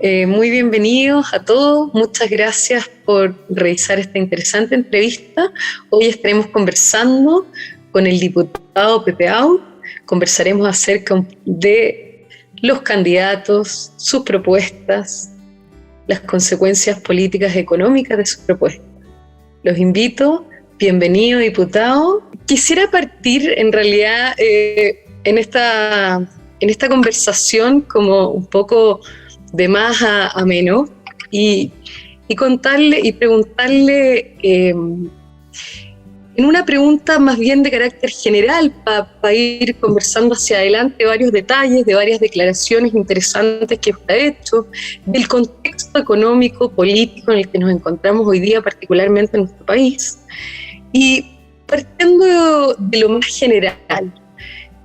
Muy bienvenidos a todos, muchas gracias por realizar esta interesante entrevista. Hoy estaremos conversando con el diputado Pepe Out. Conversaremos acerca de los candidatos, sus propuestas, las consecuencias políticas y económicas de sus propuestas. Los invito, bienvenido diputado. Quisiera partir en realidad en esta conversación como un poco de más a menos y contarle y preguntarle en una pregunta más bien de carácter general para ir conversando hacia adelante varios detalles de varias declaraciones interesantes que usted ha hecho, del contexto económico, político en el que nos encontramos hoy día, particularmente en nuestro país. Y partiendo de lo más general,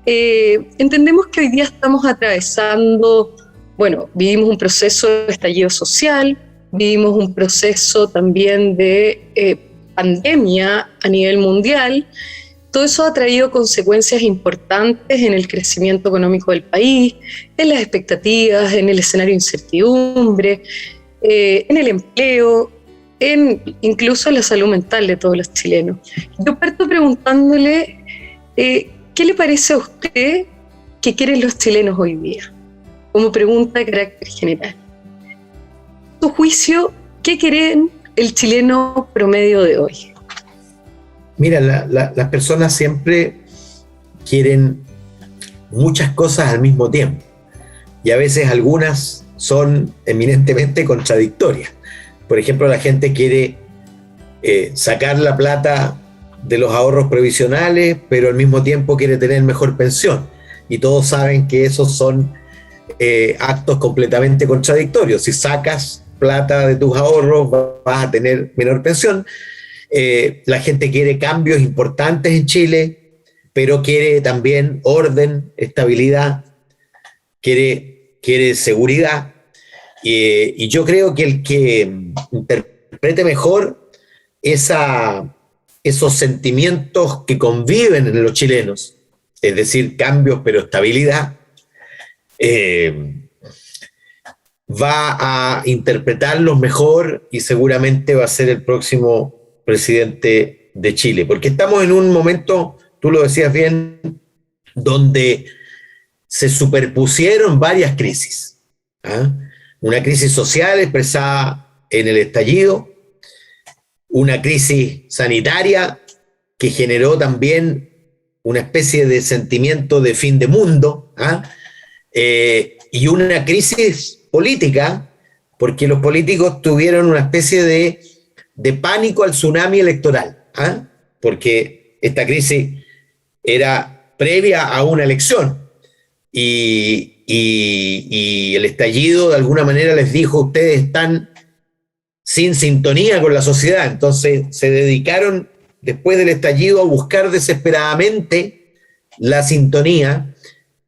entendemos que hoy día estamos atravesando, vivimos un proceso de estallido social, vivimos un proceso también de pandemia a nivel mundial. Todo eso ha traído consecuencias importantes en el crecimiento económico del país, en las expectativas, en el escenario de incertidumbre, en el empleo, incluso en la salud mental de todos los chilenos. Yo parto preguntándole, ¿qué le parece a usted que quieren los chilenos hoy día? Como pregunta de carácter general. A tu juicio, ¿qué quieren el chileno promedio de hoy? Mira, las personas siempre quieren muchas cosas al mismo tiempo y a veces algunas son eminentemente contradictorias. Por ejemplo, la gente quiere sacar la plata de los ahorros previsionales, pero al mismo tiempo quiere tener mejor pensión. Y todos saben que esos son actos completamente contradictorios. Si sacas plata de tus ahorros, vas a tener menor pensión. La gente quiere cambios importantes en Chile, pero quiere también orden, estabilidad, quiere seguridad. Y yo creo que el que interprete mejor esos sentimientos que conviven en los chilenos, es decir, cambios pero estabilidad, va a interpretarlos mejor y seguramente va a ser el próximo presidente de Chile, porque estamos en un momento, tú lo decías bien, donde se superpusieron varias crisis, ¿ah? Una crisis social expresada en el estallido, una crisis sanitaria que generó también una especie de sentimiento de fin de mundo, ¿ah? Y una crisis política, porque los políticos tuvieron una especie de pánico al tsunami electoral, ¿ah? Porque esta crisis era previa a una elección y el estallido de alguna manera les dijo: ustedes están sin sintonía con la sociedad. Entonces se dedicaron después del estallido a buscar desesperadamente la sintonía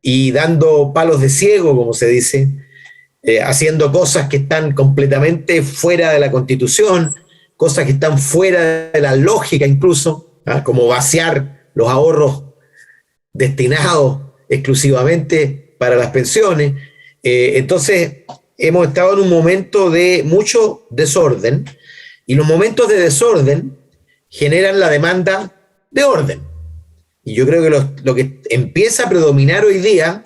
y dando palos de ciego, como se dice, haciendo cosas que están completamente fuera de la Constitución, cosas que están fuera de la lógica incluso, ¿ah? Como vaciar los ahorros destinados exclusivamente para las pensiones. Entonces hemos estado en un momento de mucho desorden y los momentos de desorden generan la demanda de orden. Y yo creo que lo que empieza a predominar hoy día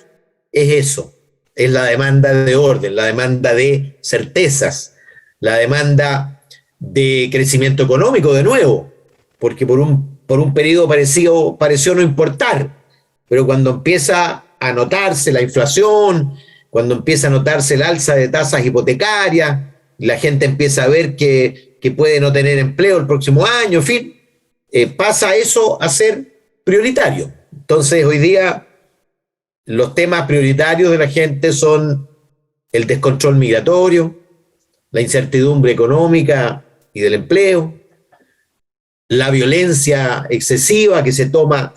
es eso, es la demanda de orden, la demanda de certezas, la demanda de crecimiento económico de nuevo, porque por un periodo pareció no importar, pero cuando empieza a notarse la inflación, cuando empieza a notarse el alza de tasas hipotecarias, la gente empieza a ver que puede no tener empleo el próximo año, en fin, pasa eso a ser prioritario. Entonces hoy día los temas prioritarios de la gente son el descontrol migratorio, la incertidumbre económica y del empleo, la violencia excesiva que se toma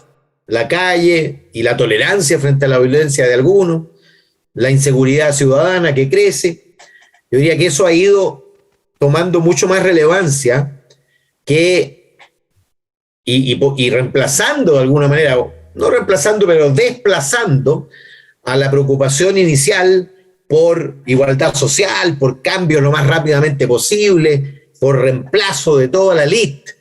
la calle y la tolerancia frente a la violencia de algunos, la inseguridad ciudadana que crece. Yo diría que eso ha ido tomando mucho más relevancia y reemplazando de alguna manera, no reemplazando, pero desplazando a la preocupación inicial por igualdad social, por cambios lo más rápidamente posible, por reemplazo de toda la élite.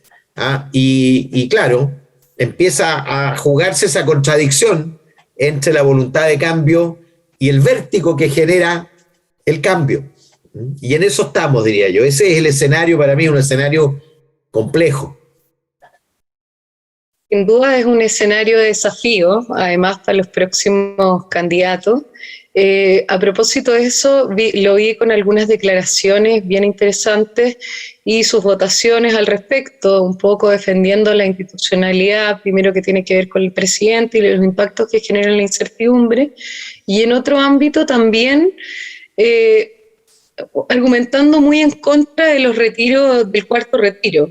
Y claro, empieza a jugarse esa contradicción entre la voluntad de cambio y el vértigo que genera el cambio. Y en eso estamos, diría yo. Ese es el escenario, para mí, un escenario complejo. Sin duda es un escenario de desafío, además para los próximos candidatos. A propósito de eso, lo vi con algunas declaraciones bien interesantes y sus votaciones al respecto, un poco defendiendo la institucionalidad, primero que tiene que ver con el presidente y los impactos que generan la incertidumbre, y en otro ámbito también argumentando muy en contra de los retiros, del cuarto retiro,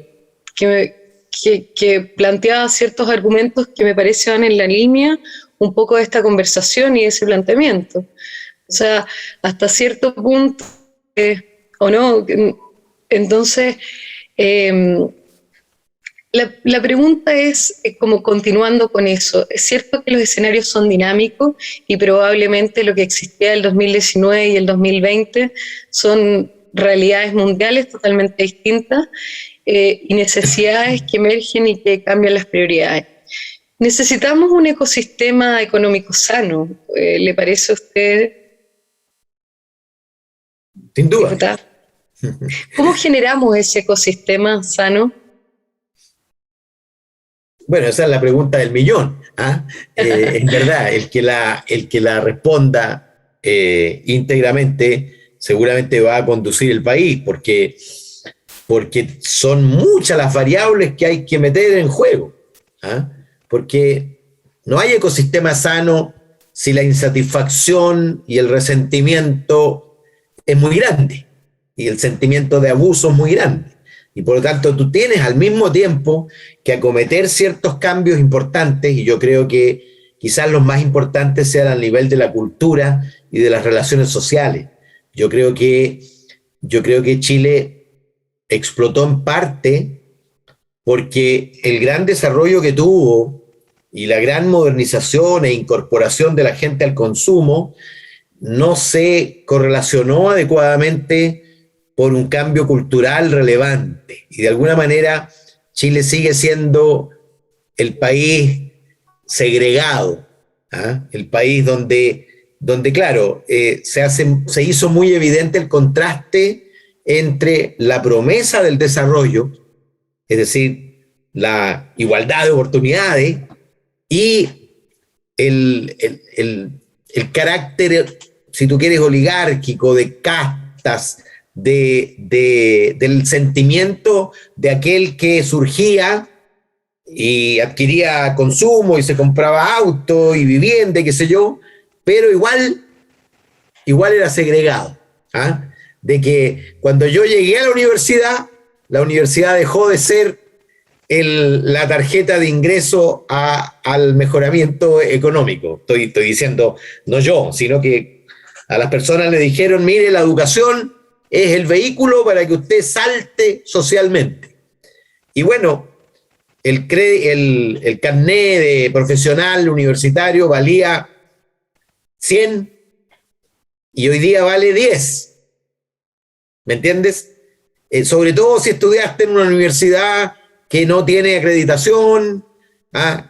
que planteaba ciertos argumentos que me parece van en la línea un poco de esta conversación y de ese planteamiento. O sea, hasta cierto punto, o no. Entonces, la pregunta es, como continuando con eso, es cierto que los escenarios son dinámicos y probablemente lo que existía el 2019 y el 2020 son realidades mundiales totalmente distintas, y necesidades que emergen y que cambian las prioridades. Necesitamos un ecosistema económico sano, ¿le parece a usted? Sin duda. Diputada? ¿Cómo generamos ese ecosistema sano? Bueno, esa es la pregunta del millón. Es verdad, el que la responda íntegramente seguramente va a conducir el país, porque son muchas las variables que hay que meter en juego. Porque no hay ecosistema sano si la insatisfacción y el resentimiento es muy grande, y el sentimiento de abuso es muy grande. Y por lo tanto tú tienes al mismo tiempo que acometer ciertos cambios importantes, y yo creo que quizás los más importantes sean al nivel de la cultura y de las relaciones sociales. Yo creo que Chile explotó en parte porque el gran desarrollo que tuvo y la gran modernización e incorporación de la gente al consumo no se correlacionó adecuadamente por un cambio cultural relevante. Y de alguna manera Chile sigue siendo el país segregado, el país donde claro, se hizo muy evidente el contraste entre la promesa del desarrollo, es decir, la igualdad de oportunidades, y el carácter, si tú quieres, oligárquico, de castas, del sentimiento de aquel que surgía y adquiría consumo y se compraba auto y vivienda, qué sé yo, pero igual era segregado. De que cuando yo llegué a la universidad dejó de ser la tarjeta de ingreso al mejoramiento económico. Estoy diciendo, no yo, sino que a las personas le dijeron, mire, la educación es el vehículo para que usted salte socialmente. Y bueno, el carné de profesional universitario valía 100 y hoy día vale 10. ¿Me entiendes? Sobre todo si estudiaste en una universidad que no tiene acreditación,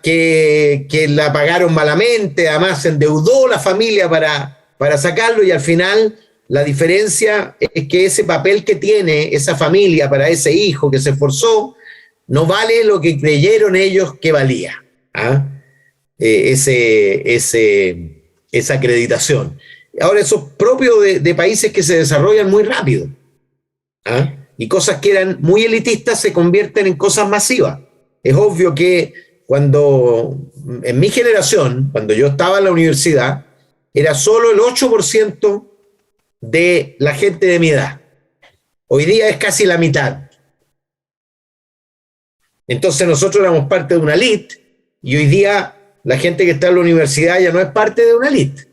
que la pagaron malamente, además se endeudó la familia para sacarlo, y al final la diferencia es que ese papel que tiene esa familia para ese hijo que se esforzó no vale lo que creyeron ellos que valía esa acreditación. Ahora, eso es propio de países que se desarrollan muy rápido. Y cosas que eran muy elitistas se convierten en cosas masivas. Es obvio que en mi generación, cuando yo estaba en la universidad, era solo el 8% de la gente de mi edad. Hoy día es casi la mitad. Entonces nosotros éramos parte de una élite, y hoy día la gente que está en la universidad ya no es parte de una élite.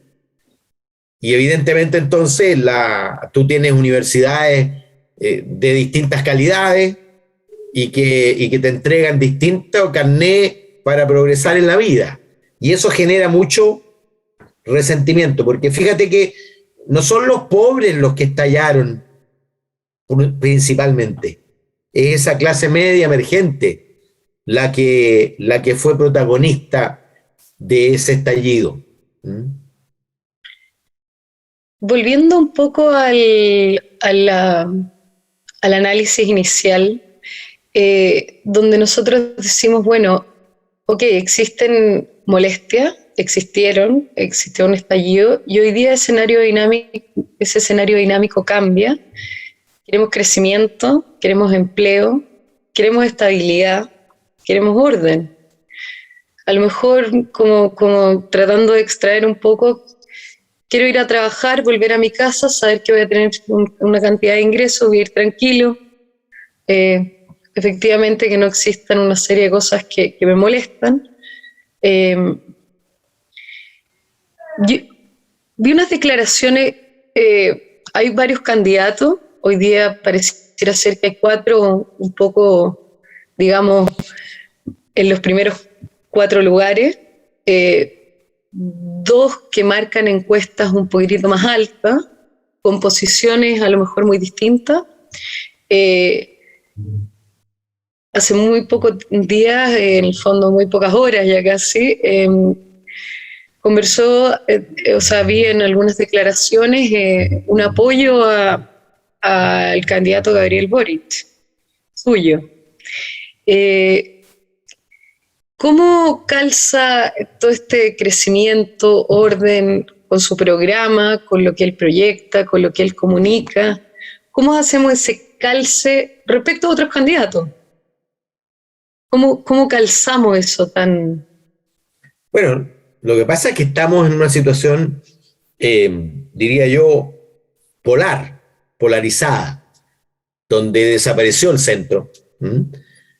Y evidentemente entonces tú tienes universidades de distintas calidades y que te entregan distintos carnés para progresar en la vida. Y eso genera mucho resentimiento, porque fíjate que no son los pobres los que estallaron principalmente, es esa clase media emergente la que fue protagonista de ese estallido. Volviendo un poco al análisis inicial, donde nosotros decimos, bueno, ok, existen molestias, existió un estallido, y hoy día ese escenario dinámico cambia. Queremos crecimiento, queremos empleo, queremos estabilidad, queremos orden. A lo mejor, como tratando de extraer un poco, quiero ir a trabajar, volver a mi casa, saber que voy a tener una cantidad de ingresos, vivir tranquilo. Efectivamente, que no existan una serie de cosas que me molestan. Vi unas declaraciones, hay varios candidatos, hoy día pareciera ser que hay 4, un poco, digamos, en los primeros 4 lugares, 2 que marcan encuestas un poquitito más altas, con posiciones a lo mejor muy distintas. Hace muy pocos días, en el fondo muy pocas horas ya casi, vi en algunas declaraciones un apoyo al candidato Gabriel Boric, suyo. ¿Cómo calza todo este crecimiento, orden, con su programa, con lo que él proyecta, con lo que él comunica? ¿Cómo hacemos ese calce respecto a otros candidatos? ¿Cómo calzamos eso tan...? Bueno, lo que pasa es que estamos en una situación, diría yo, polarizada, donde desapareció el centro.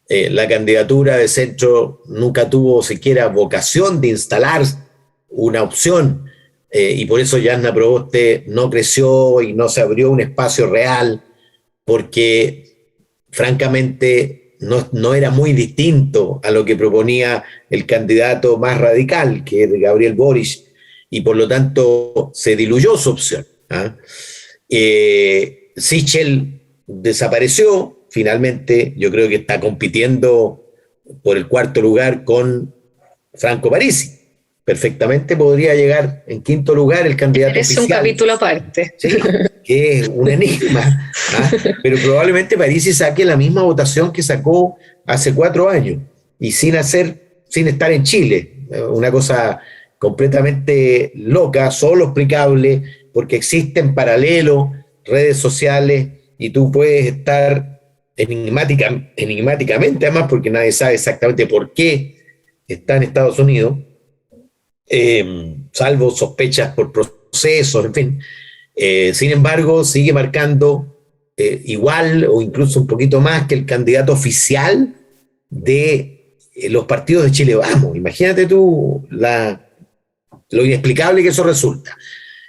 La candidatura de centro nunca tuvo siquiera vocación de instalar una opción, y por eso Jasna Proboste no creció y no se abrió un espacio real, porque francamente no era muy distinto a lo que proponía el candidato más radical, que es Gabriel Boric, y por lo tanto se diluyó su opción. Sichel desapareció, finalmente yo creo que está compitiendo por el 4º lugar con Franco Parisi. Perfectamente podría llegar en 5º lugar el candidato oficial. Es un capítulo aparte. Sí, que es un enigma, pero probablemente Parisi saque la misma votación que sacó hace 4 años y sin estar en Chile. Una cosa completamente loca, solo explicable porque existen en paralelo redes sociales y tú puedes estar enigmáticamente, además porque nadie sabe exactamente por qué está en Estados Unidos, salvo sospechas por procesos, en fin. Sin embargo, sigue marcando igual o incluso un poquito más que el candidato oficial de los partidos de Chile Vamos. Imagínate tú lo inexplicable que eso resulta.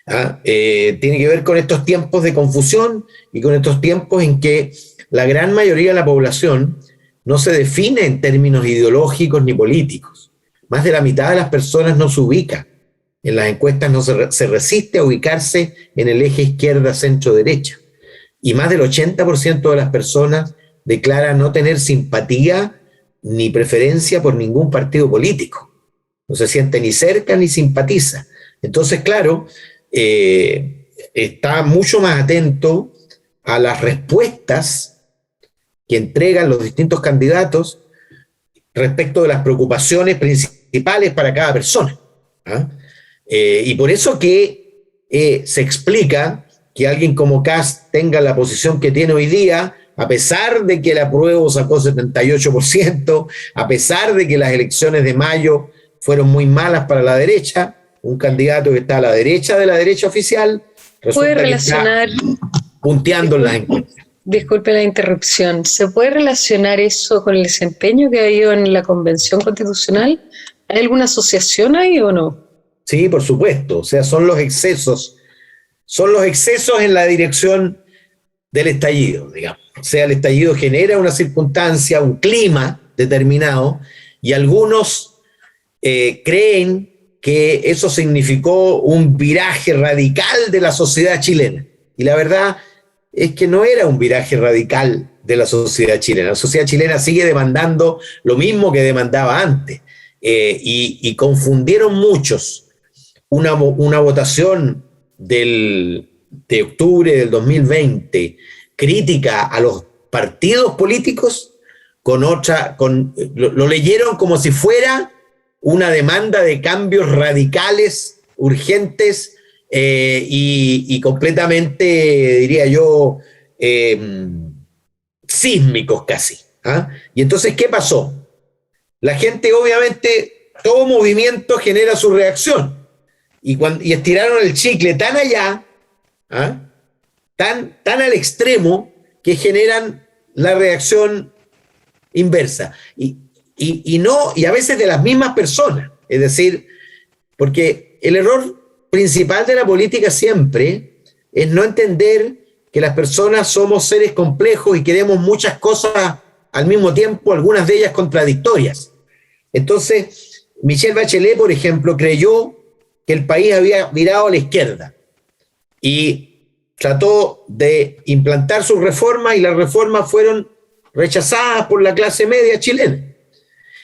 Tiene que ver con estos tiempos de confusión y con estos tiempos en que la gran mayoría de la población no se define en términos ideológicos ni políticos. Más de la mitad de las personas no se ubica. En las encuestas se resiste a ubicarse en el eje izquierda-centro-derecha. Y más del 80% de las personas declara no tener simpatía ni preferencia por ningún partido político. No se siente ni cerca ni simpatiza. Entonces, claro, está mucho más atento a las respuestas que entregan los distintos candidatos respecto de las preocupaciones principales para cada persona. Y por eso que se explica que alguien como Kast tenga la posición que tiene hoy día, a pesar de que el apruebo sacó 78%, a pesar de que las elecciones de mayo fueron muy malas para la derecha, un candidato que está a la derecha de la derecha oficial, ¿puede relacionar, que está punteando en las encuestas? Disculpe la interrupción, ¿se puede relacionar eso con el desempeño que ha habido en la Convención Constitucional? ¿Hay alguna asociación ahí o no? Sí, por supuesto, o sea, son los excesos en la dirección del estallido, digamos. O sea, el estallido genera una circunstancia, un clima determinado, y algunos creen que eso significó un viraje radical de la sociedad chilena. Y la verdad es que no era un viraje radical de la sociedad chilena. La sociedad chilena sigue demandando lo mismo que demandaba antes. Y confundieron muchos una votación de octubre del 2020 crítica a los partidos políticos lo leyeron como si fuera una demanda de cambios radicales, urgentes y completamente, diría yo, sísmicos casi. ¿Ah? Y entonces, ¿qué pasó? La gente, obviamente, todo movimiento genera su reacción. Y estiraron el chicle tan allá, ¿ah? tan al extremo, que generan la reacción inversa. Y a veces de las mismas personas. Es decir, porque el error principal de la política siempre es no entender que las personas somos seres complejos y queremos muchas cosas al mismo tiempo, algunas de ellas contradictorias. Entonces, Michelle Bachelet, por ejemplo, creyó que el país había virado a la izquierda y trató de implantar sus reformas y las reformas fueron rechazadas por la clase media chilena.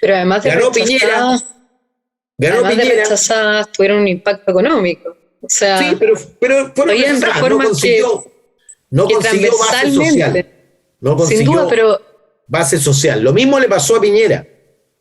Pero además de rechazadas, tuvieron un impacto económico. O sea, sí, pero fueron rechazadas, no consiguió base social. No consiguió sin duda, pero base social. Lo mismo le pasó a Piñera.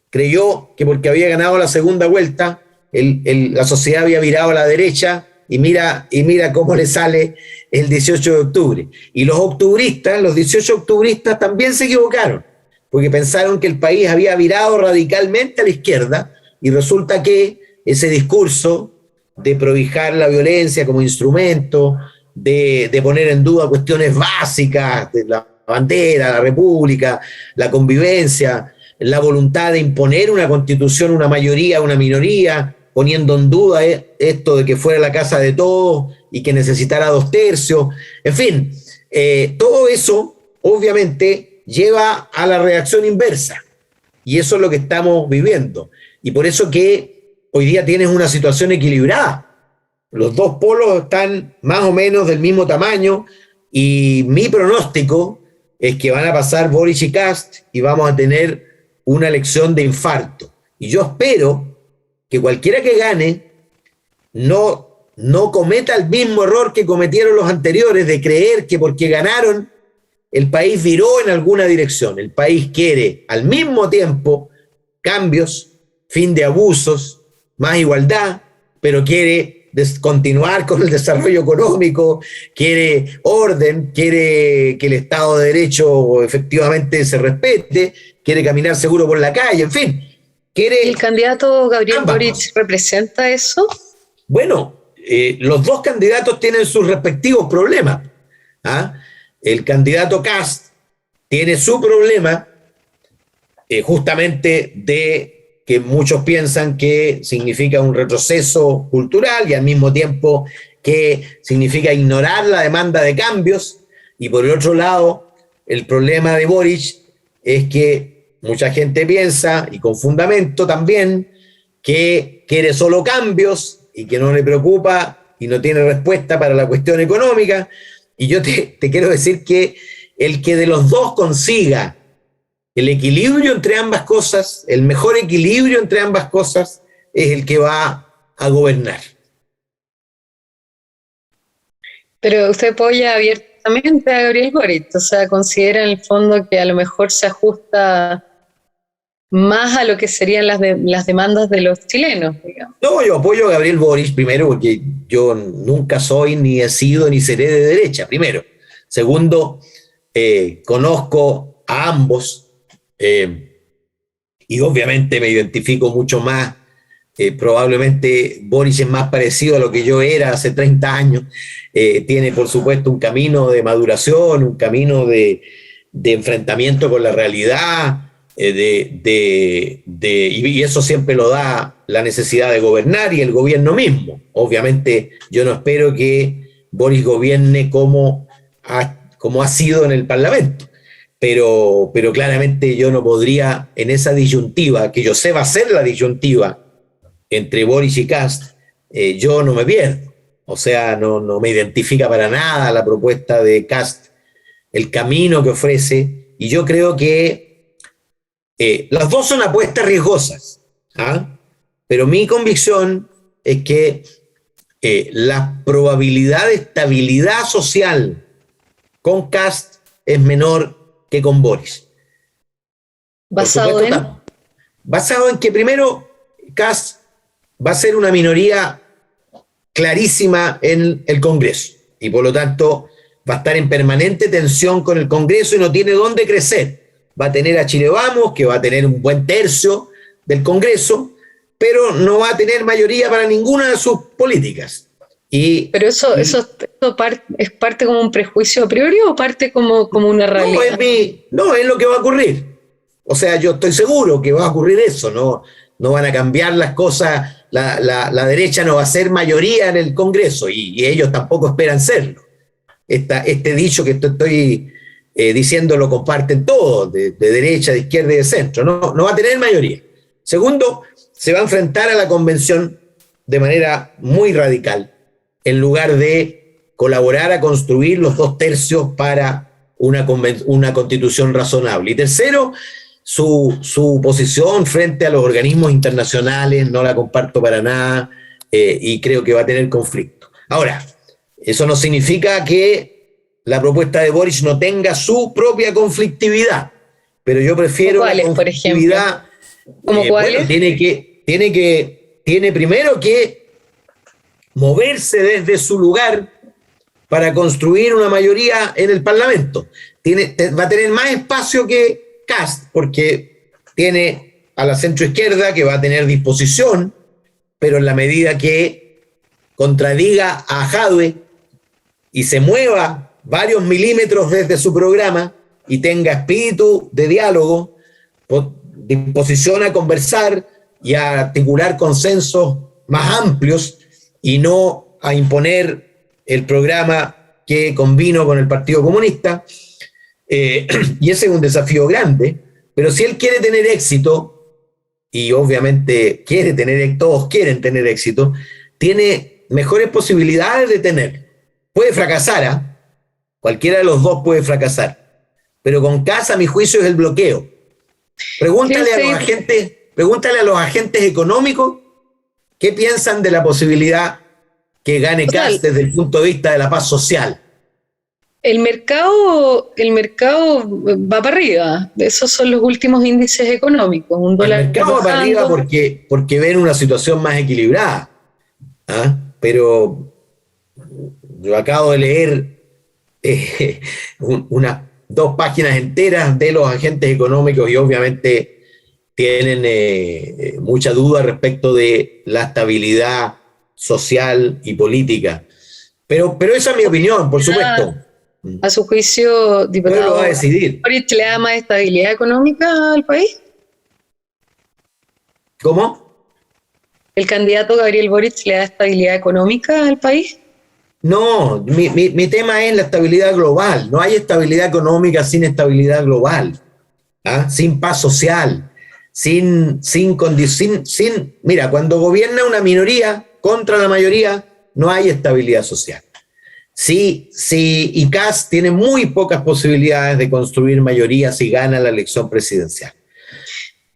Creyó que porque había ganado la segunda vuelta, la sociedad había virado a la derecha y mira cómo le sale el 18 de octubre. Y los 18 octubristas también se equivocaron, porque pensaron que el país había virado radicalmente a la izquierda y resulta que ese discurso de prohijar la violencia como instrumento, de poner en duda cuestiones básicas de la bandera, la república, la convivencia, la voluntad de imponer una constitución, una mayoría, una minoría, poniendo en duda esto de que fuera la casa de todos y que necesitara 2/3. En fin, todo eso obviamente lleva a la reacción inversa. Y eso es lo que estamos viviendo. Y por eso que hoy día tienes una situación equilibrada. Los dos polos están más o menos del mismo tamaño y mi pronóstico es que van a pasar Boric y Kast y vamos a tener una elección de infarto. Y yo espero que cualquiera que gane no cometa el mismo error que cometieron los anteriores de creer que porque ganaron el país viró en alguna dirección. El país quiere al mismo tiempo cambios, fin de abusos, más igualdad, pero quiere continuar con el desarrollo económico, quiere orden, quiere que el Estado de Derecho efectivamente se respete, quiere caminar seguro por la calle, en fin. ¿El candidato Gabriel Boric representa eso? Bueno, los dos candidatos tienen sus respectivos problemas. ¿Ah? El candidato Kast tiene su problema justamente de que muchos piensan que significa un retroceso cultural y al mismo tiempo que significa ignorar la demanda de cambios. Y por el otro lado, el problema de Boric es que mucha gente piensa, y con fundamento también, que quiere solo cambios y que no le preocupa y no tiene respuesta para la cuestión económica. Y yo te quiero decir que el que de los dos consiga el equilibrio entre ambas cosas, el mejor equilibrio entre ambas cosas, es el que va a gobernar. Pero usted apoya abiertamente a Gabriel Boric, o sea, considera en el fondo que a lo mejor se ajusta más a lo que serían las demandas de los chilenos, digamos. No, yo apoyo a Gabriel Boric, primero, porque yo nunca soy, ni he sido, ni seré de derecha, primero. Segundo, conozco a ambos, y obviamente me identifico mucho más. Probablemente Boric es más parecido a lo que yo era hace 30 años. Tiene, por supuesto, un camino de maduración, un camino de enfrentamiento con la realidad, y eso siempre lo da la necesidad de gobernar y el gobierno mismo. Obviamente yo no espero que Boric gobierne como ha sido en el Parlamento, pero claramente yo no podría, en esa disyuntiva, que yo sé va a ser la disyuntiva entre Boric y Kast, yo no me pierdo. O sea, no me identifica para nada la propuesta de Kast, el camino que ofrece, y yo creo que las dos son apuestas riesgosas, ¿ah? Pero mi convicción es que la probabilidad de estabilidad social con Kast es menor que con Boric. Basado en que primero Kast va a ser una minoría clarísima en el Congreso y por lo tanto va a estar en permanente tensión con el Congreso y no tiene dónde crecer. Va a tener a Chile Vamos, que va a tener un buen tercio del Congreso, pero no va a tener mayoría para ninguna de sus políticas. Pero eso es parte como un prejuicio a priori o parte como una realidad. No, es lo que va a ocurrir. O sea, yo estoy seguro que va a ocurrir eso, no van a cambiar las cosas, la derecha no va a ser mayoría en el Congreso y ellos tampoco esperan serlo. Este dicho que estoy diciendo lo comparten todos, de derecha, de izquierda y de centro, no va a tener mayoría. Segundo, se va a enfrentar a la convención de manera muy radical, en lugar de colaborar a construir los 2/3 para una constitución razonable. Y tercero, su posición frente a los organismos internacionales no la comparto para nada y creo que va a tener conflicto. Ahora, eso no significa que la propuesta de Boric no tenga su propia conflictividad, pero yo prefiero ¿cuáles, la conflictividad. ¿Cómo cuáles? Tiene primero que moverse desde su lugar para construir una mayoría en el Parlamento. Va a tener más espacio que Kast, porque tiene a la centroizquierda que va a tener disposición, pero en la medida que contradiga a Jadwe y se mueva varios milímetros desde su programa y tenga espíritu de diálogo, disposición a conversar y a articular consensos más amplios y no a imponer el programa que convino con el Partido Comunista, y ese es un desafío grande, pero si él quiere tener éxito, y obviamente todos quieren tener éxito, tiene mejores posibilidades de tener. Puede fracasar, ¿eh? Cualquiera de los dos puede fracasar, pero con Kast, a mi juicio, es el bloqueo. Pregúntale a los agentes económicos qué piensan de la posibilidad que gane Kast desde el punto de vista de la paz social. El mercado va para arriba. Esos son los últimos índices económicos. El mercado va para arriba porque ven una situación más equilibrada. ¿Ah? Pero yo acabo de leer unas 2 páginas enteras de los agentes económicos y obviamente tienen mucha duda respecto de la estabilidad social y política. Pero esa es mi opinión, por supuesto. A su juicio, diputado, lo va a decidir. ¿Boric le da más estabilidad económica al país? ¿Cómo? ¿El candidato Gabriel Boric le da estabilidad económica al país? No, mi tema es la estabilidad global. No hay estabilidad económica sin estabilidad global, ¿ah? Sin paz social, mira, cuando gobierna una minoría contra la mayoría, no hay estabilidad social. Sí, y Kast tiene muy pocas posibilidades de construir mayoría si gana la elección presidencial.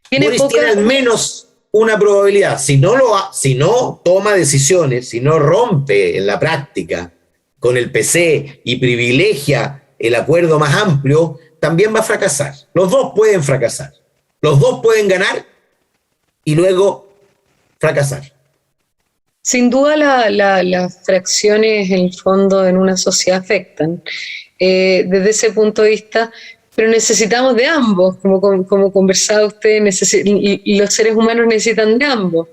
Tiene al menos una probabilidad. Si no toma decisiones, si no rompe en la práctica con el PC y privilegia el acuerdo más amplio, también va a fracasar. Los dos pueden fracasar. Los dos pueden ganar y luego fracasar. Sin duda las fracciones en el fondo en una sociedad afectan desde ese punto de vista, pero necesitamos de ambos, como conversaba usted, los seres humanos necesitan de ambos,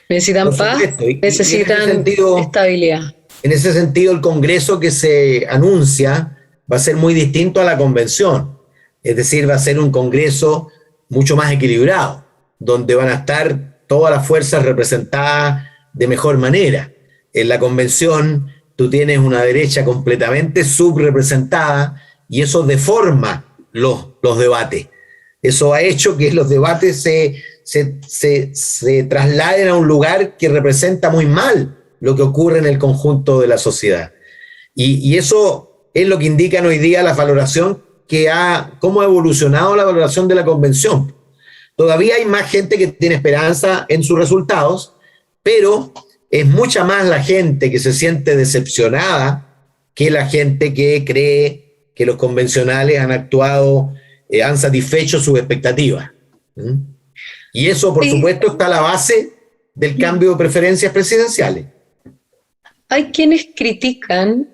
necesitan paz, necesitan estabilidad. En ese sentido, el Congreso que se anuncia va a ser muy distinto a la convención, es decir, va a ser un Congreso mucho más equilibrado, donde van a estar todas las fuerzas representadas de mejor manera. En la convención tú tienes una derecha completamente subrepresentada y eso deforma los debates. Eso ha hecho que los debates se trasladen a un lugar que representa muy mal lo que ocurre en el conjunto de la sociedad. Y eso es lo que indican hoy día la valoración cómo ha evolucionado la valoración de la convención. Todavía hay más gente que tiene esperanza en sus resultados, pero es mucha más la gente que se siente decepcionada que la gente que cree que los convencionales han actuado, han satisfecho sus expectativas. Y eso, por supuesto, está a la base del cambio de preferencias presidenciales. Hay quienes critican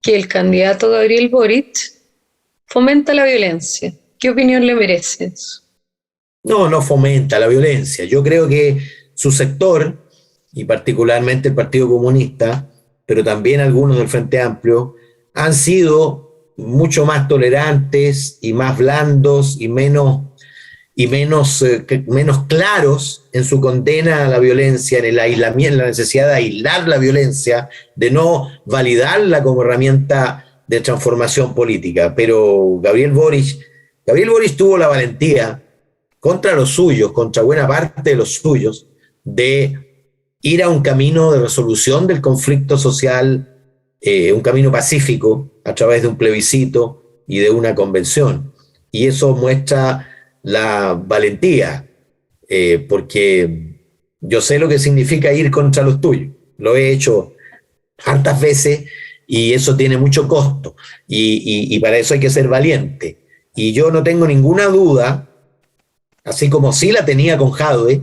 que el candidato Gabriel Boric fomenta la violencia. ¿Qué opinión le mereces? No fomenta la violencia. Yo creo que su sector, y particularmente el Partido Comunista, pero también algunos del Frente Amplio, han sido mucho más tolerantes y más blandos y menos claros en su condena a la violencia, en el aislamiento, en la necesidad de aislar la violencia, de no validarla como herramienta de transformación política. Pero Gabriel Boric tuvo la valentía contra los suyos, contra buena parte de los suyos, de ir a un camino de resolución del conflicto social, un camino pacífico a través de un plebiscito y de una convención. Y eso muestra la valentía, porque yo sé lo que significa ir contra los tuyos. Lo he hecho hartas veces y eso tiene mucho costo. Y para eso hay que ser valiente. Y yo no tengo ninguna duda, así como sí la tenía con Jadwe,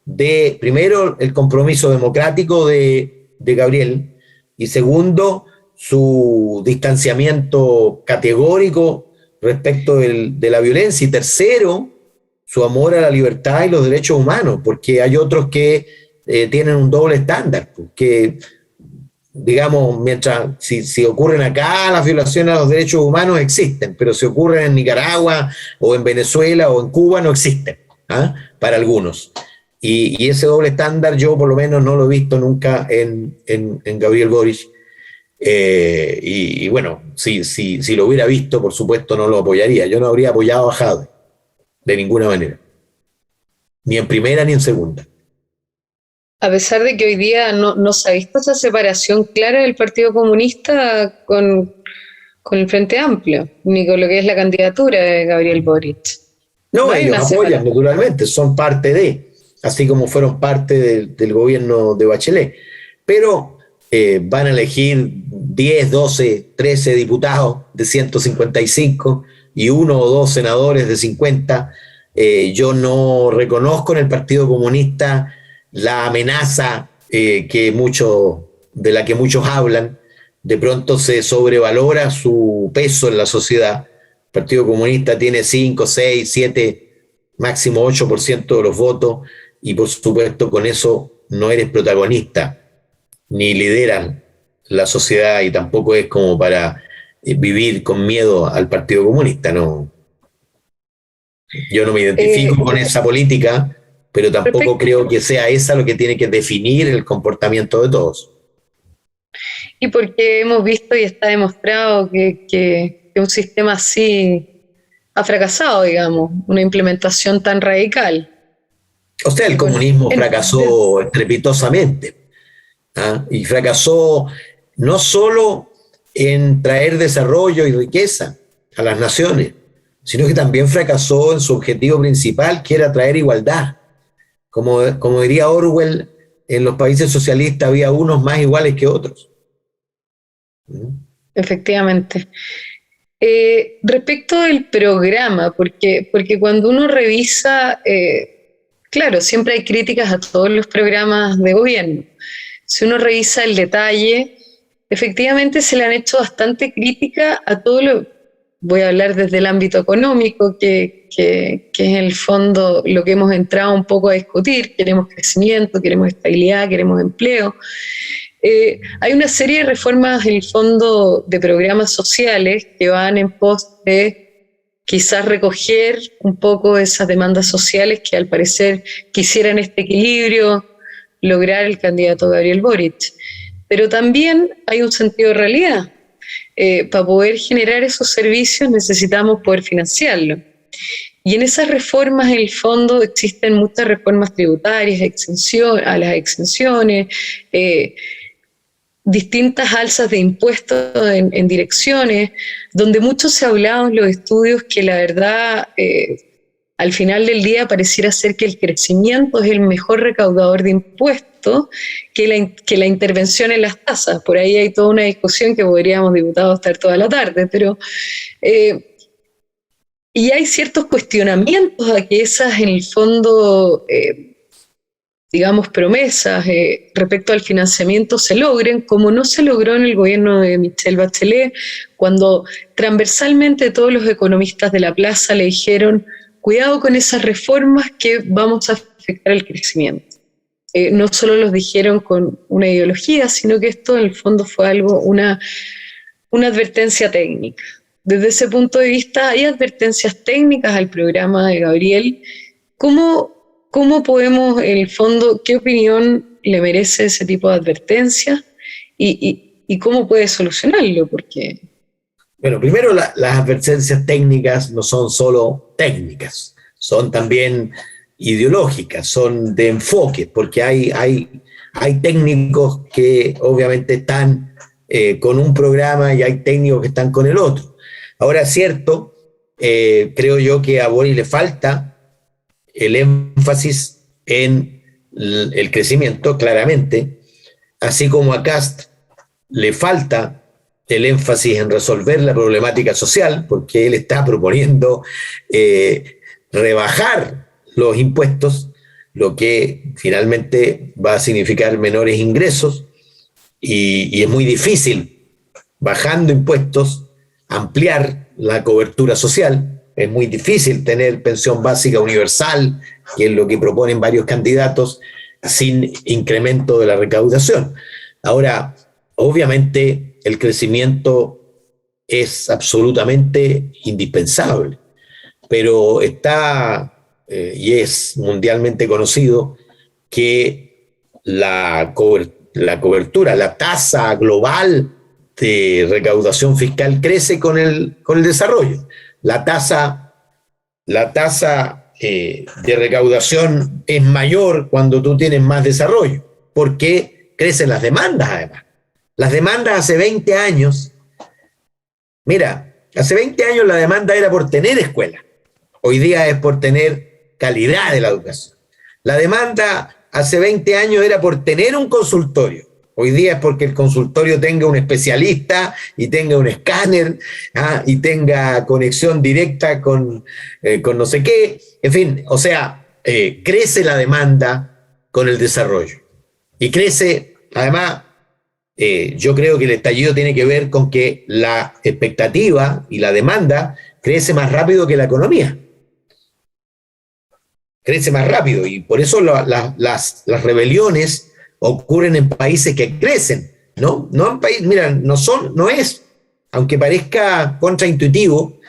de, primero, el compromiso democrático de Gabriel, y segundo, su distanciamiento categórico respecto de la violencia, y tercero, su amor a la libertad y los derechos humanos, porque hay otros que tienen un doble estándar, que, digamos, si ocurren acá, las violaciones a los derechos humanos existen, pero si ocurren en Nicaragua o en Venezuela o en Cuba no existen, para algunos. Y ese doble estándar yo por lo menos no lo he visto nunca en Gabriel Boric. Y bueno, si lo hubiera visto, por supuesto no lo apoyaría. Yo no habría apoyado a Jadwe de ninguna manera, ni en primera ni en segunda. A pesar de que hoy día no se ha visto esa separación clara del Partido Comunista con el Frente Amplio, ni con lo que es la candidatura de Gabriel Boric. No, ellos apoyan, naturalmente, son parte así como fueron parte del gobierno de Bachelet. Pero van a elegir 10, 12, 13 diputados de 155 y 1 o 2 senadores de 50. Yo no reconozco en el Partido Comunista la amenaza de la que muchos hablan. De pronto se sobrevalora su peso en la sociedad. El Partido Comunista tiene 5, 6, 7, máximo 8% de los votos, y por supuesto con eso no eres protagonista, ni lideras la sociedad, y tampoco es como para vivir con miedo al Partido Comunista. No. Yo no me identifico con esa política, pero tampoco creo que sea esa lo que tiene que definir el comportamiento de todos. Y porque hemos visto y está demostrado que un sistema así ha fracasado, digamos, una implementación tan radical. O sea, el comunismo fracasó estrepitosamente, y fracasó no solo en traer desarrollo y riqueza a las naciones, sino que también fracasó en su objetivo principal, que era traer igualdad. Como diría Orwell, en los países socialistas había unos más iguales que otros. Efectivamente. Respecto del programa, porque cuando uno revisa, claro, siempre hay críticas a todos los programas de gobierno. Si uno revisa el detalle, efectivamente se le han hecho bastante crítica a todo voy a hablar desde el ámbito económico, que es en el fondo lo que hemos entrado un poco a discutir. Queremos crecimiento, queremos estabilidad, queremos empleo. Hay una serie de reformas en el fondo de programas sociales que van en pos de quizás recoger un poco esas demandas sociales que al parecer quisieran este equilibrio lograr el candidato Gabriel Boric. Pero también hay un sentido de realidad. Para poder generar esos servicios necesitamos poder financiarlo. Y en esas reformas, en el fondo, existen muchas reformas tributarias, a las exenciones, distintas alzas de impuestos en direcciones, donde mucho se ha hablado en los estudios que la verdad, al final del día pareciera ser que el crecimiento es el mejor recaudador de impuestos que la intervención en las tasas. Por ahí hay toda una discusión que podríamos, diputados, estar toda la tarde, pero... y hay ciertos cuestionamientos a que esas, en el fondo, digamos, promesas respecto al financiamiento se logren, como no se logró en el gobierno de Michelle Bachelet, cuando transversalmente todos los economistas de la plaza le dijeron, cuidado con esas reformas que vamos a afectar el crecimiento. No solo los dijeron con una ideología, sino que esto en el fondo fue algo, una advertencia técnica. Desde ese punto de vista, hay advertencias técnicas al programa de Gabriel. ¿Cómo podemos, en el fondo, qué opinión le merece ese tipo de advertencias y cómo puede solucionarlo? Porque... Bueno, primero las advertencias técnicas no son solo técnicas, son también ideológicas, son de enfoque, porque hay técnicos que obviamente están con un programa y hay técnicos que están con el otro. Ahora es cierto, creo yo que a Boric le falta el énfasis en el crecimiento, claramente, así como a Kast le falta el énfasis en resolver la problemática social, porque él está proponiendo rebajar los impuestos, lo que finalmente va a significar menores ingresos, y es muy difícil, bajando impuestos, ampliar la cobertura social. Es muy difícil tener pensión básica universal, que es lo que proponen varios candidatos, sin incremento de la recaudación. Ahora, obviamente, el crecimiento es absolutamente indispensable, pero está, y es mundialmente conocido, que la cobertura, la tasa global de recaudación fiscal crece con el desarrollo. La tasa de recaudación es mayor cuando tú tienes más desarrollo, porque crecen las demandas además. Las demandas hace 20 años, hace 20 años la demanda era por tener escuela, hoy día es por tener calidad de la educación. La demanda hace 20 años era por tener un consultorio, hoy día es porque el consultorio tenga un especialista y tenga un escáner, y tenga conexión directa con no sé qué. En fin, o sea, crece la demanda con el desarrollo. Y crece, además, yo creo que el estallido tiene que ver con que la expectativa y la demanda crece más rápido que la economía. Crece más rápido y por eso las rebeliones ocurren en países que crecen, ¿no? No en países, mira, no es, aunque parezca contraintuitivo,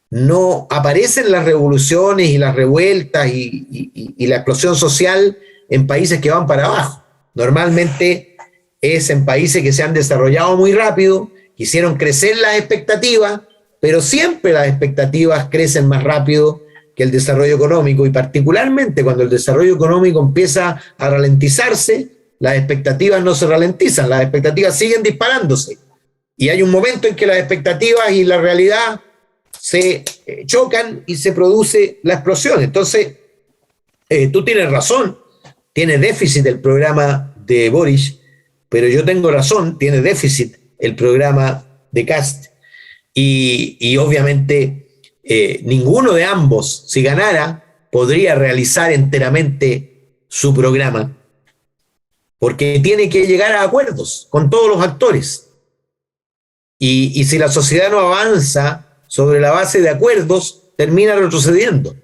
no aparecen las revoluciones y las revueltas y la explosión social en países que van para abajo. Normalmente es en países que se han desarrollado muy rápido, que hicieron crecer las expectativas, pero siempre las expectativas crecen más rápido que el desarrollo económico, y particularmente cuando el desarrollo económico empieza a ralentizarse, las expectativas no se ralentizan, las expectativas siguen disparándose. Y hay un momento en que las expectativas y la realidad se chocan y se produce la explosión. Entonces, tú tienes razón, tiene déficit el programa de Boric, pero yo tengo razón, tiene déficit el programa de Kast. Y obviamente ninguno de ambos, si ganara, podría realizar enteramente su programa, porque tiene que llegar a acuerdos con todos los actores. Y si la sociedad no avanza sobre la base de acuerdos, termina retrocediendo.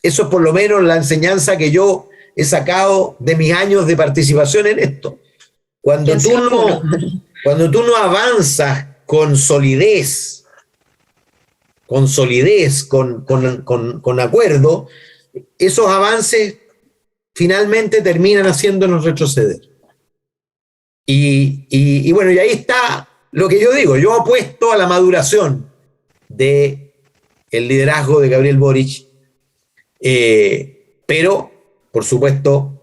Eso es por lo menos la enseñanza que yo he sacado de mis años de participación en esto. Cuando tú no avanzas con solidez, con acuerdo, esos avances finalmente terminan haciéndonos retroceder. Y ahí está lo que yo digo. Yo apuesto a la maduración de el liderazgo de Gabriel Boric, pero, por supuesto,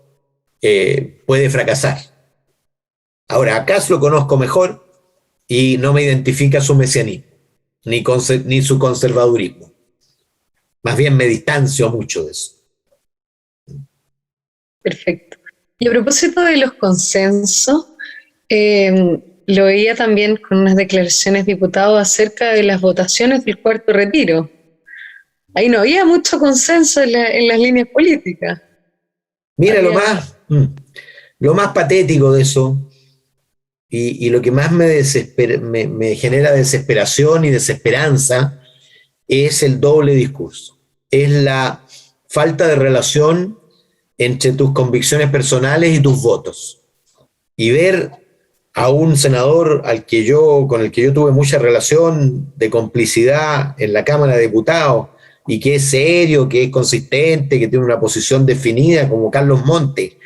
puede fracasar. Ahora, acá lo conozco mejor y no me identifica su mesianismo, ni su conservadurismo. Más bien me distancio mucho de eso. Perfecto. Y a propósito de los consensos, lo veía también con unas declaraciones diputados acerca de las votaciones del cuarto retiro. Ahí no había mucho consenso en las líneas políticas. Mira, lo más patético de eso, y lo que más me genera desesperación y desesperanza, es el doble discurso. Es la falta de relación entre tus convicciones personales y tus votos. Y ver a un senador con el que yo tuve mucha relación de complicidad en la Cámara de Diputados, y que es serio, que es consistente, que tiene una posición definida, como Carlos Montes,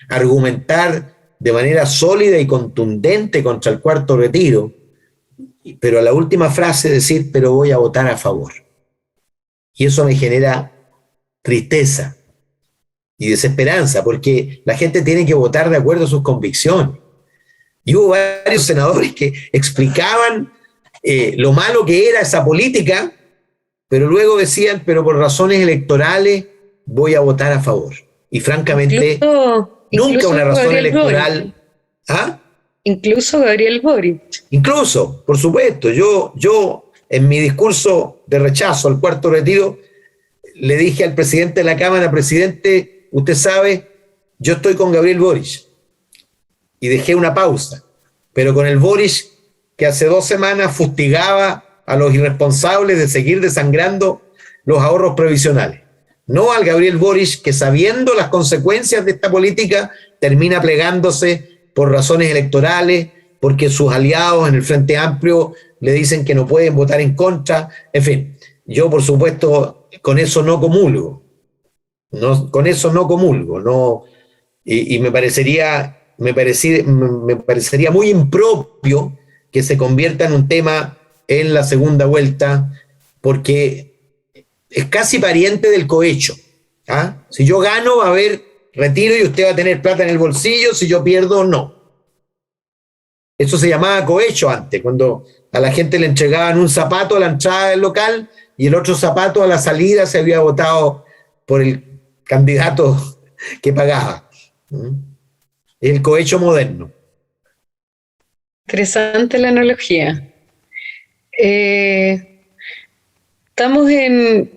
argumentar de manera sólida y contundente contra el cuarto retiro, pero a la última frase decir, pero voy a votar a favor. Y eso me genera tristeza y desesperanza, porque la gente tiene que votar de acuerdo a sus convicciones. Y hubo varios senadores que explicaban lo malo que era esa política, pero luego decían, pero por razones electorales voy a votar a favor. Y francamente, nunca una razón Gabriel electoral... Boric. ¿Ah? Incluso Gabriel Boric. Incluso, por supuesto, yo en mi discurso de rechazo al cuarto retiro le dije al presidente de la Cámara, presidente, usted sabe, yo estoy con Gabriel Boric. Y dejé una pausa, pero con el Boric que hace 2 semanas fustigaba a los irresponsables de seguir desangrando los ahorros previsionales. No al Gabriel Boric que, sabiendo las consecuencias de esta política, termina plegándose por razones electorales, porque sus aliados en el Frente Amplio le dicen que no pueden votar en contra. En fin, yo por supuesto con eso no comulgo. Con eso no comulgo. No, y me parecería muy impropio que se convierta en un tema en la segunda vuelta, porque es casi pariente del cohecho. ¿Ah? Si yo gano, va a haber retiro y usted va a tener plata en el bolsillo; si yo pierdo, no. Eso se llamaba cohecho antes, cuando a la gente le entregaban un zapato a la entrada del local y el otro zapato a la salida, se había votado por el candidato que pagaba. El cohecho moderno. Interesante la analogía. Estamos en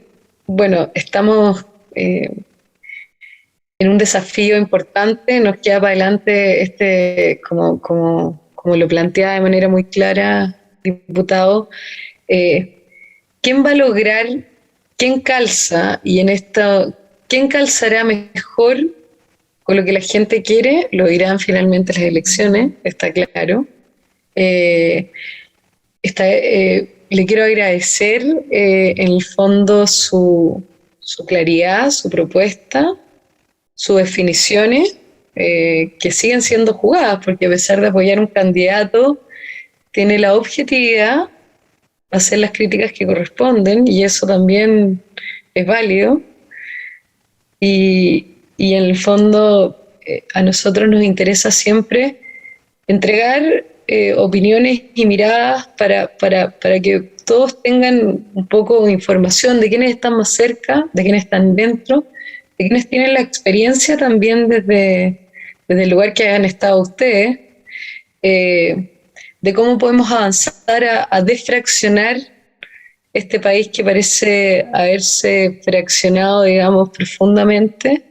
un desafío importante. Nos queda para adelante como lo plantea de manera muy clara, diputado. ¿Quién va a lograr, quién calza, y en esto, quién calzará mejor con lo que la gente quiere? Lo dirán finalmente las elecciones, está claro. Le quiero agradecer en el fondo su claridad, su propuesta, sus definiciones, que siguen siendo jugadas, porque a pesar de apoyar un candidato, tiene la objetividad de hacer las críticas que corresponden, y eso también es válido. Y en el fondo a nosotros nos interesa siempre entregar opiniones y miradas para que todos tengan un poco de información de quiénes están más cerca, de quiénes están dentro, de quienes tienen la experiencia también desde el lugar que han estado ustedes, de cómo podemos avanzar a desfraccionar este país que parece haberse fraccionado, digamos, profundamente,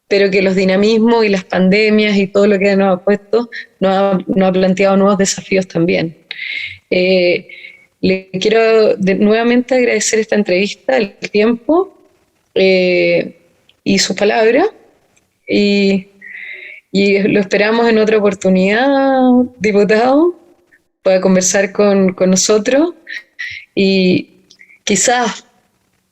pero que los dinamismos y las pandemias y todo lo que nos ha puesto nos ha planteado nuevos desafíos también. Le quiero nuevamente agradecer esta entrevista, el tiempo y sus palabras, y lo esperamos en otra oportunidad, diputado, para conversar con nosotros, y quizás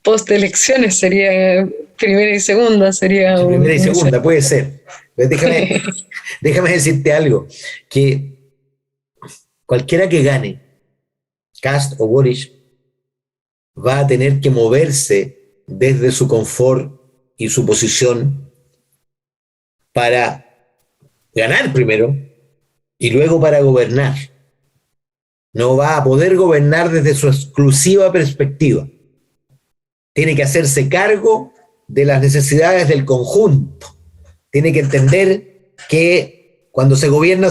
post elecciones sería primera y segunda, primera y segunda, puede ser. Déjame decirte algo, que cualquiera que gane, Kast o Boric, va a tener que moverse desde su confort y su posición para ganar primero y luego para gobernar. No va a poder gobernar desde su exclusiva perspectiva. Tiene que hacerse cargo de las necesidades del conjunto. Tiene que entender que cuando se gobierna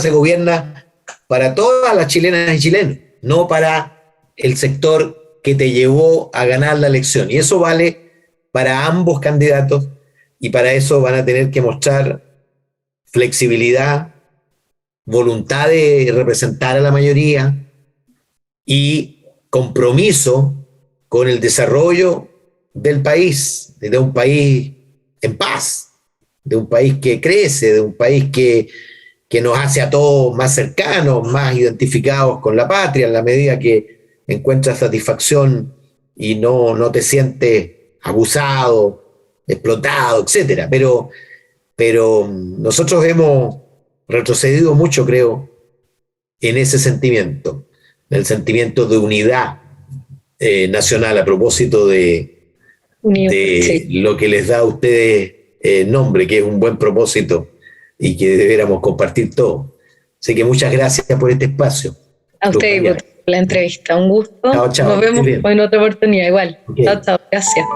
para todas las chilenas y chilenos, no para el sector que te llevó a ganar la elección. Y eso vale para ambos candidatos, y para eso van a tener que mostrar flexibilidad, voluntad de representar a la mayoría y compromiso con el desarrollo del país, de un país en paz, de un país que crece, de un país que nos hace a todos más cercanos, más identificados con la patria, en la medida que encuentras satisfacción y no te sientes abusado, explotado, etcétera. Pero nosotros hemos retrocedido mucho, creo, en ese sentimiento, en el sentimiento de unidad nacional, a propósito de Sí. lo que les da a ustedes nombre, que es un buen propósito y que deberíamos compartir todos. Así que muchas gracias por este espacio. A usted por la entrevista, un gusto. Chao, chao. Nos vemos en otra oportunidad igual. Okay. Chao, chao. Gracias.